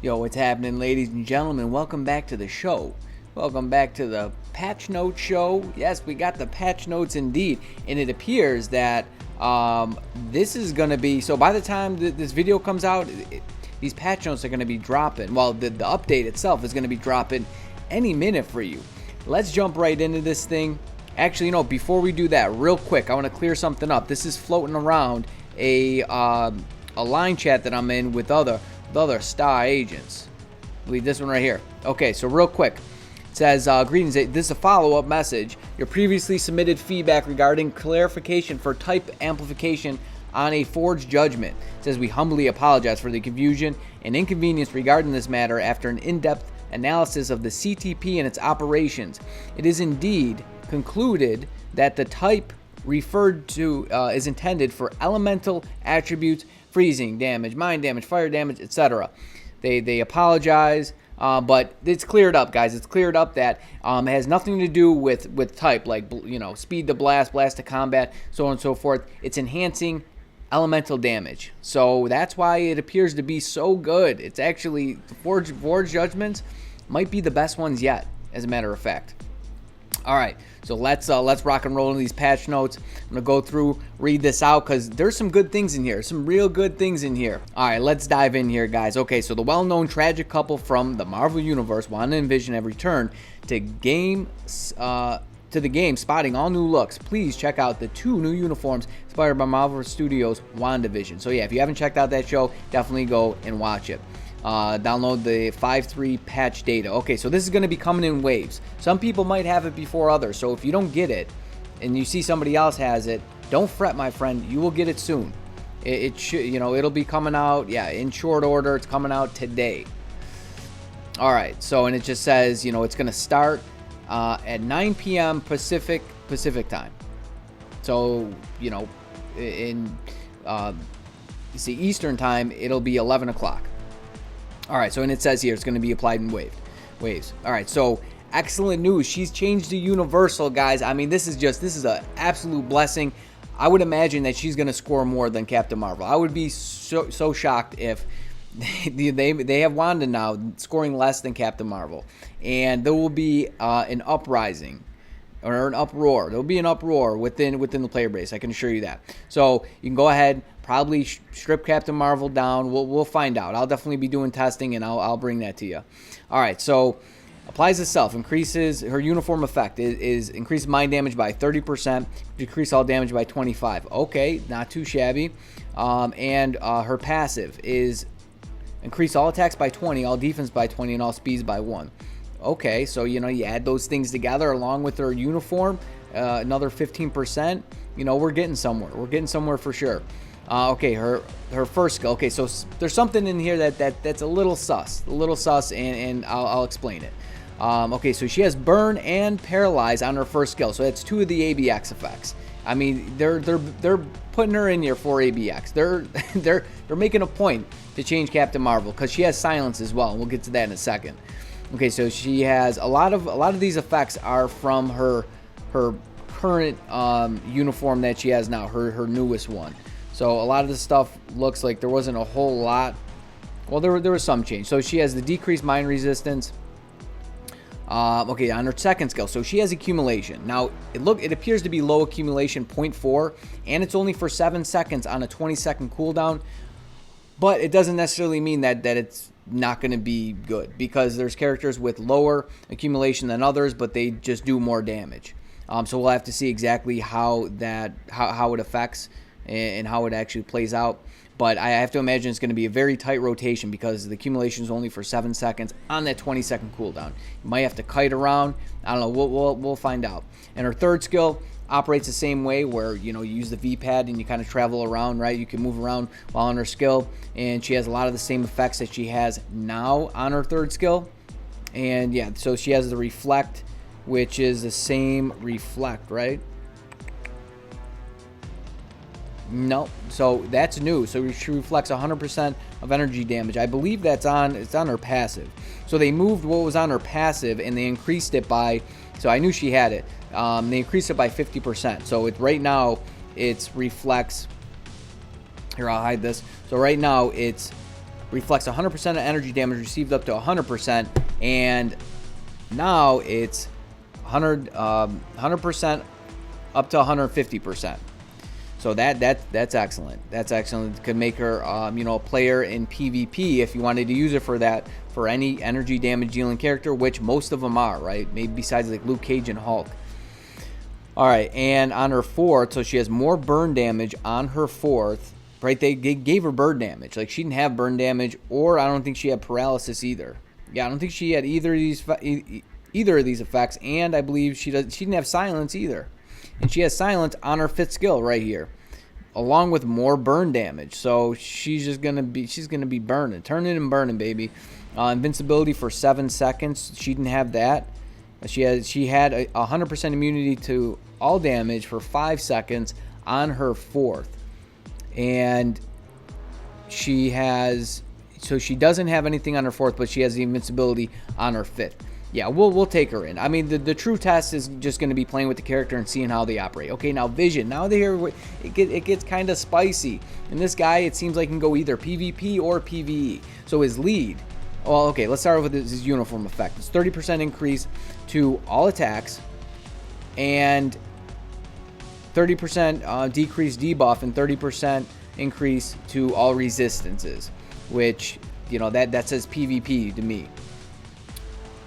Yo, what's happening, ladies and gentlemen? Welcome back to the show. Welcome back to the Patch Notes show. Yes, we got the patch notes indeed. And it appears that this is going to be... So by the time this video comes out, these patch notes are going to be dropping. Well, the update itself is going to be dropping any minute for you. Let's jump right into this thing. Actually, before we do that, real quick, I want to clear something up. This is floating around a line chat that I'm in with other star agents. I believe this one right here. Okay, so real quick. It says, greetings, this is a follow-up message. Your previously submitted feedback regarding clarification for type amplification on a forged judgment. It says, we humbly apologize for the confusion and inconvenience regarding this matter after an in-depth analysis of the CTP and its operations. It is indeed concluded that the type referred to is intended for elemental attributes, freezing damage, mind damage, fire damage, etc. They apologize, but it's cleared up, guys. It's cleared up that it has nothing to do with type, like speed to blast, blast to combat, so on and so forth. It's enhancing elemental damage, so that's why it appears to be so good. It's actually the forged judgments might be the best ones yet, as a matter of fact. All right, so let's rock and roll into these patch notes. I'm gonna go through, read this out, because there's some good things in here, some real good things in here. All right, let's dive in here, guys. Okay, so the well-known tragic couple from the Marvel Universe, Wanda and Vision, have returned to the game, spotting all new looks. Please check out the 2 new uniforms inspired by Marvel Studios' WandaVision. So yeah, if you haven't checked out that show, definitely go and watch it. Download the 5.3 patch data. Okay, so this is going to be coming in waves. Some people might have it before others, so if you don't get it and you see somebody else has it, don't fret, my friend. You will get it soon. It should, it'll be coming out, yeah, in short order. It's coming out today. All right, so, and it just says, it's going to start at 9 p.m. Pacific time. So, in Eastern time, it'll be 11 o'clock. All right, so and it says here it's going to be applied in waves. All right, so excellent news. She's changed to Universal, guys. I mean, this is an absolute blessing. I would imagine that she's going to score more than Captain Marvel. I would be so shocked if they have Wanda now scoring less than Captain Marvel, and there will be an uprising or an uproar. There'll be an uproar within the player base. I can assure you that. So you can go ahead. Probably strip Captain Marvel down. We'll find out. I'll definitely be doing testing, and I'll bring that to you. All right, so applies itself. Increases her uniform effect is increase mind damage by 30%, decrease all damage by 25%. Okay, not too shabby. And her passive is increase all attacks by 20, all defense by 20, and all speeds by 1. Okay, so you add those things together along with her uniform, another 15%. We're getting somewhere. We're getting somewhere for sure. Okay, her first skill. Okay, so there's something in here that's a little sus, and I'll explain it. Okay, so she has burn and paralyze on her first skill, so that's 2 of the ABX effects. I mean, they're putting her in here for ABX. They're making a point to change Captain Marvel because she has silence as well, and we'll get to that in a second. Okay, so she has a lot of these effects are from her current uniform that she has now, her newest one. So a lot of the stuff looks like there wasn't a whole lot. Well, there was some change. So she has the decreased mind resistance. Okay, on her second skill, so she has accumulation. Now it appears to be low accumulation, 0.4, and it's only for 7 seconds on a 20-second cooldown. But it doesn't necessarily mean that it's not going to be good, because there's characters with lower accumulation than others, but they just do more damage. So we'll have to see exactly how it affects and how it actually plays out. But I have to imagine it's going to be a very tight rotation because the accumulation is only for 7 seconds on that 20-second cooldown. You might have to kite around. I don't know. We'll find out. And her third skill operates the same way, where you use the V-pad and you kind of travel around, right? You can move around while on her skill, and she has a lot of the same effects that she has now on her third skill. And yeah, so she has the reflect, which is the same reflect, right? No, so that's new. So she reflects 100% of energy damage. I believe it's on her passive. So they moved what was on her passive and they increased it by, so I knew she had it. They increased it by 50%. So right now it reflects, here I'll hide this. So right now it's reflects 100% of energy damage received up to 100%, and now it's 100% up to 150%. So that's excellent. That's excellent. Could make her a player in PvP if you wanted to use it for that, for any energy damage dealing character, which most of them are, right? Maybe besides like Luke Cage and Hulk. All right, and on her fourth, so she has more burn damage on her fourth, right? They gave her burn damage. Like, she didn't have burn damage, or I don't think she had paralysis either. Yeah, I don't think she had either of these effects, and I believe she didn't have silence either. And she has silence on her fifth skill right here, along with more burn damage. So she's gonna be burning, turning and burning, baby. Invincibility for 7 seconds. She didn't have that. She had a 100% immunity to all damage for 5 seconds on her fourth, and she doesn't have anything on her fourth, but she has the invincibility on her fifth. Yeah, we'll take her in. I mean, the true test is just going to be playing with the character and seeing how they operate. Okay, now vision. Now it gets kind of spicy. And this guy, it seems like, can go either PvP or PvE. So his lead. Well, okay, let's start with his uniform effect. It's 30% increase to all attacks, and 30% decrease debuff, and 30% increase to all resistances, which, that says PvP to me.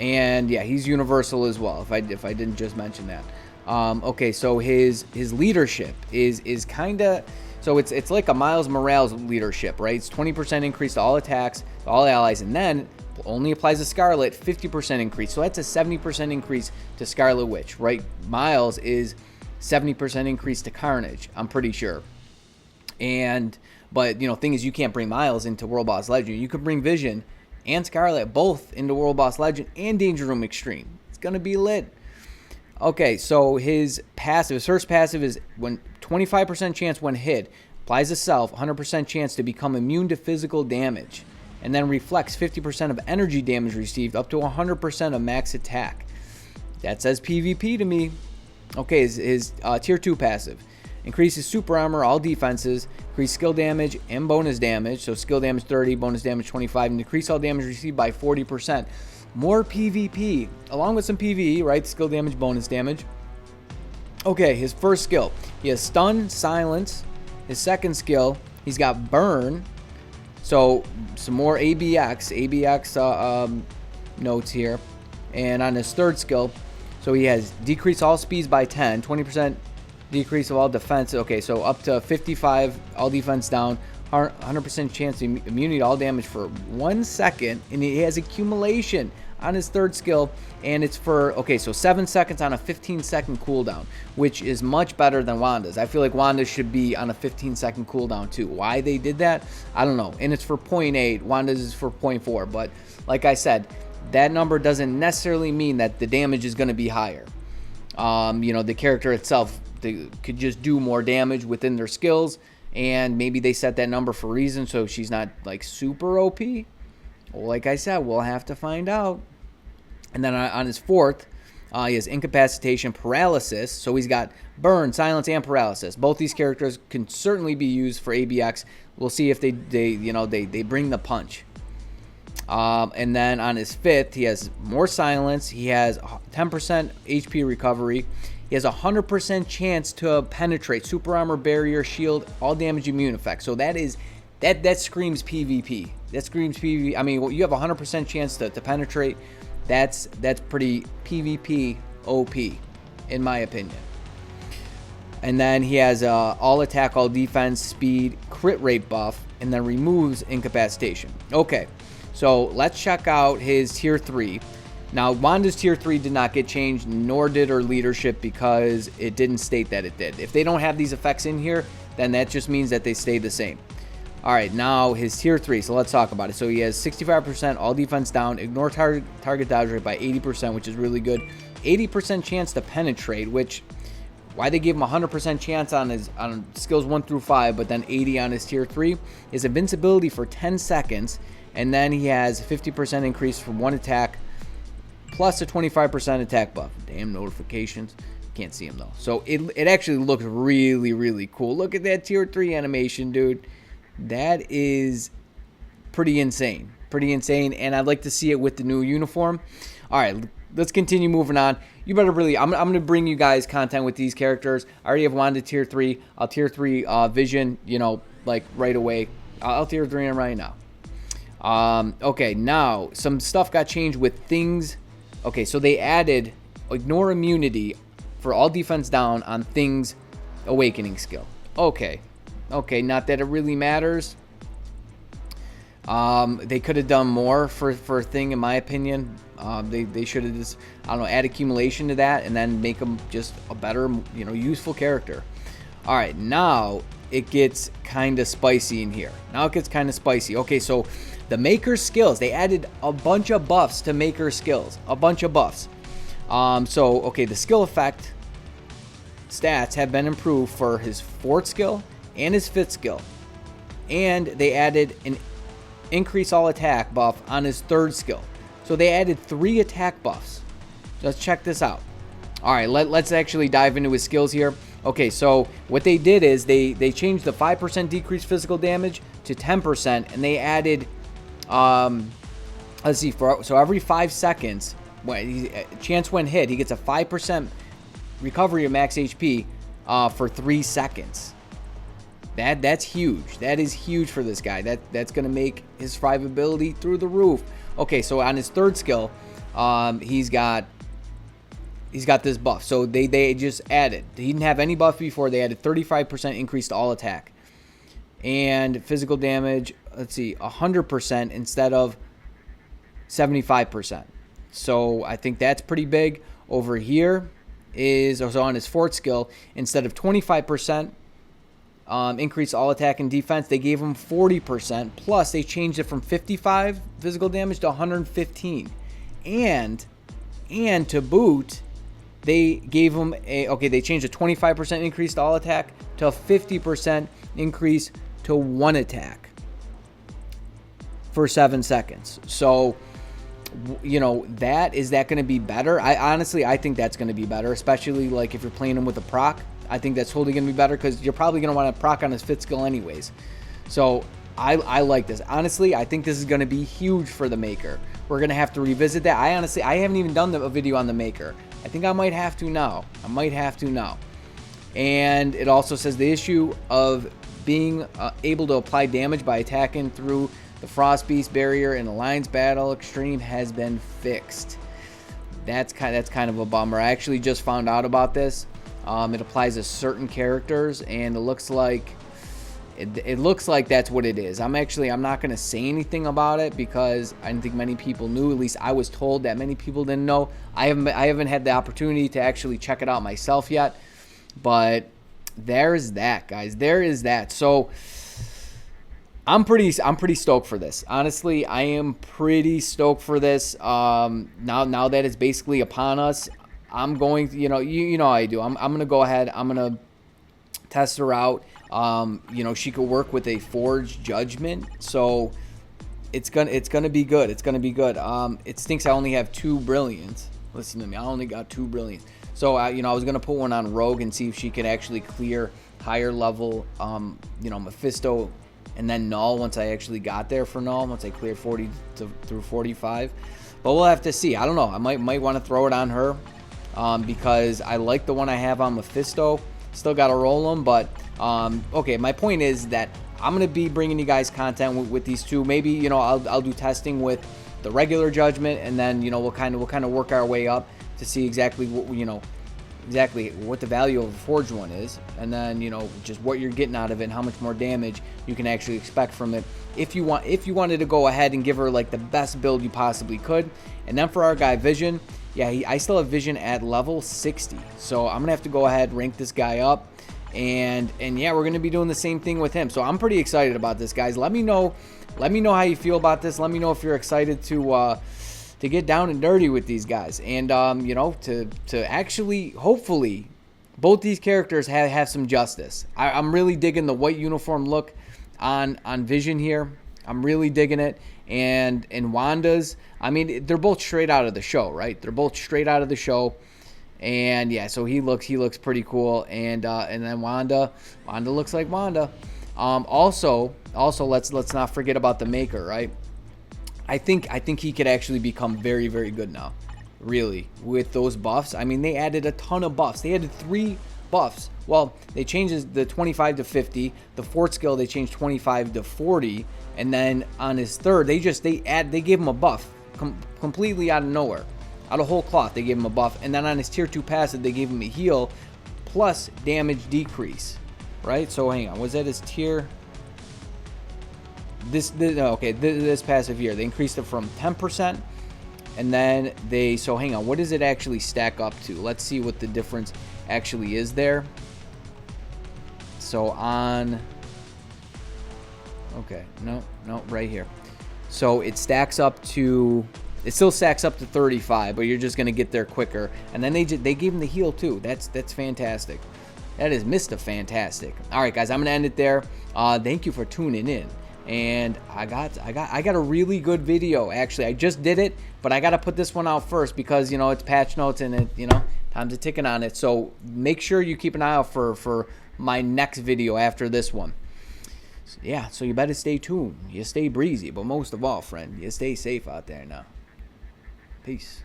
And yeah, he's universal as well, if I didn't just mention that. Okay, so his leadership is kind of, so it's like a Miles Morales leadership, right? It's 20% increase to all attacks, to all allies, and then only applies to Scarlet, 50% increase. So that's a 70% increase to Scarlet Witch, right? Miles is 70% increase to Carnage, I'm pretty sure. But thing is, you can't bring Miles into World Boss Legend. You could bring Vision and Scarlet both into World Boss Legend and Danger Room Extreme. It's gonna be lit. Okay, so his first passive is when 25% chance when hit, applies to self, 100% chance to become immune to physical damage, and then reflects 50% of energy damage received up to 100% of max attack. That says PvP to me. Okay, his tier 2 passive increases super armor, all defenses, increase skill damage and bonus damage. So skill damage 30, bonus damage 25, and decrease all damage received by 40%. More PvP, along with some PvE, right? Skill damage, bonus damage. Okay, his first skill, he has stun, silence. His second skill, he's got burn. So some more ABX notes here. And on his third skill, so he has decrease all speeds by 10, 20% decrease of all defense. Okay, so up to 55, all defense down, 100% chance to immunity to all damage for 1 second, and he has accumulation on his third skill, and it's for, okay, so 7 seconds on a 15-second cooldown, which is much better than Wanda's. I feel like Wanda should be on a 15-second cooldown too. Why they did that, I don't know. And it's for 0.8, Wanda's is for 0.4, but like I said, that number doesn't necessarily mean that the damage is going to be higher. The character itself, they could just do more damage within their skills, and maybe they set that number for a reason, so she's not like super OP. Well, like I said, we'll have to find out. And then on his fourth, he has incapacitation, paralysis. So he's got burn, silence, and paralysis. Both these characters can certainly be used for ABX. We'll see if they bring the punch. And then on his fifth, he has more silence. He has 10% HP recovery. He has 100% chance to penetrate, super armor, barrier, shield, all damage immune effects. So that screams PvP. That screams PvP. I mean, you have 100% chance to penetrate. That's pretty PvP OP, in my opinion. And then he has all attack, all defense, speed, crit rate buff, and then removes incapacitation. Okay, so let's check out his tier 3. Now, Wanda's tier 3 did not get changed, nor did her leadership, because it didn't state that it did. If they don't have these effects in here, then that just means that they stay the same. All right, now his tier 3, so let's talk about it. So he has 65% all defense down, ignore target dodge rate by 80%, which is really good. 80% chance to penetrate, which, why they gave him 100% chance on skills 1 through 5, but then 80 on his tier 3. His invincibility for 10 seconds, and then he has 50% increase from 1 attack, plus a 25% attack buff. Damn notifications. Can't see them though. So it actually looks really, really cool. Look at that tier 3 animation, dude. That is pretty insane. Pretty insane, and I'd like to see it with the new uniform. All right, let's continue moving on. You better really, I'm going to bring you guys content with these characters. I already have Wanda tier 3. I'll tier 3 Vision, you know, like right away. I'll tier 3 him right now. Okay, now some stuff got changed with things. Okay, so they added ignore immunity for all defense down on things awakening skill. Okay, not that it really matters. They could have done more for a thing, in my opinion. They should have just, I don't know, add accumulation to that and then make them just a better, you know, useful character. All right, now it gets kind of spicy in here. Okay, so the Maker skills, they added a bunch of buffs to Maker skills, a bunch of buffs. Okay, the skill effect stats have been improved for his 4th skill and his 5th skill. And they added an increase all attack buff on his 3rd skill. So they added 3 attack buffs. Let's check this out. All right, let's actually dive into his skills here. Okay, so what they did is they changed the 5% decreased physical damage to 10%, and they added, let's see, so every 5 seconds, chance when hit, he gets a 5% recovery of max HP for 3 seconds. That's huge. That is huge for this guy. That's going to make his survivability through the roof. Okay, so on his 3rd skill, he's got this buff. So they just added. He didn't have any buff before. They added 35% increase to all attack. And physical damage, let's see, 100% instead of 75%. So I think that's pretty big. Over here is also on his 4th skill, instead of 25%, increase all attack and defense, they gave him 40%, plus they changed it from 55 physical damage to 115. And to boot, they gave him they changed a 25% increase to all attack to a 50% increase to 1 attack for 7 seconds. So, you know, is that going to be better? I think that's going to be better, especially like if you're playing him with a proc. I think that's totally going to be better because you're probably going to want to proc on his 5th skill anyways. So I like this. Honestly, I think this is going to be huge for the Maker. We're going to have to revisit that. I haven't even done a video on the Maker. I think I might have to now. And it also says the issue of being able to apply damage by attacking through the Frost Beast barrier in Alliance Battle Extreme has been fixed. That's kind of a bummer. I actually just found out about this. It applies to certain characters, and it looks like that's what it is. I'm not going to say anything about it because I didn't think many people knew. At least I was told that many people didn't know. I haven't had the opportunity to actually check it out myself yet. But there's that, guys. There is that. So I'm pretty stoked for this. Honestly, I am pretty stoked for this. Now that it's basically upon us, I'm going to, you know how I do. I'm going to go ahead. I'm going to test her out. She could work with a Forged Judgment, so it's gonna be good. It's gonna be good. It stinks I only have 2 brilliance. Listen to me, I only got 2 brilliance. So I was gonna put one on Rogue and see if she could actually clear higher level, Mephisto, and then Null once I actually got there for Null. Once I cleared 40 through 45, but we'll have to see. I don't know. I might want to throw it on her, because I like the one I have on Mephisto. Still got to roll them, but okay. My point is that I'm gonna be bringing you guys content with these 2. Maybe I'll do testing with the regular Judgment, and then we'll kind of work our way up to see exactly what the value of a forged one is, and then just what you're getting out of it and how much more damage you can actually expect from it. If you wanted to go ahead and give her like the best build you possibly could. And then for our guy Vision, yeah, I still have Vision at level 60, so I'm gonna have to go ahead rank this guy up, and yeah, we're gonna be doing the same thing with him. So I'm pretty excited about this, guys. Let me know how you feel about this. Let me know if you're excited to get down and dirty with these guys, and to actually hopefully both these characters have some justice. I'm really digging the white uniform look on Vision here. I'm really digging it. And Wanda's, I mean, they're both straight out of the show, right? They're both straight out of the show. And yeah, so he looks pretty cool. And then Wanda looks like Wanda. Also, Also, let's not forget about the maker, right? I think he could actually become very, very good now. Really, with those buffs. I mean, they added a ton of buffs. They added 3 buffs. Well, they changed the 25 to 50. The fourth skill they changed 25 to 40, and then on his third, they gave him a buff completely out of nowhere, out of whole cloth. They gave him a buff, and then on his tier 2 passive, they gave him a heal plus damage decrease. Right? So hang on, was that his tier? This passive here, they increased it from 10%, and then so hang on, what does it actually stack up to? Let's see what the difference actually is there. So right here. So it stacks up to, it still stacks up to 35, but you're just gonna get there quicker. And then they gave him the heal too. That's fantastic. That is Mr. Fantastic. All right, guys, I'm gonna end it there. Thank you for tuning in. And I got a really good video. Actually, I just did it, but I got to put this one out first because, you know, it's patch notes and it, you know, time's a ticking on it. So make sure you keep an eye out for my next video after this one. So, yeah, so you better stay tuned. You stay breezy, but most of all, friend, you stay safe out there now. Peace.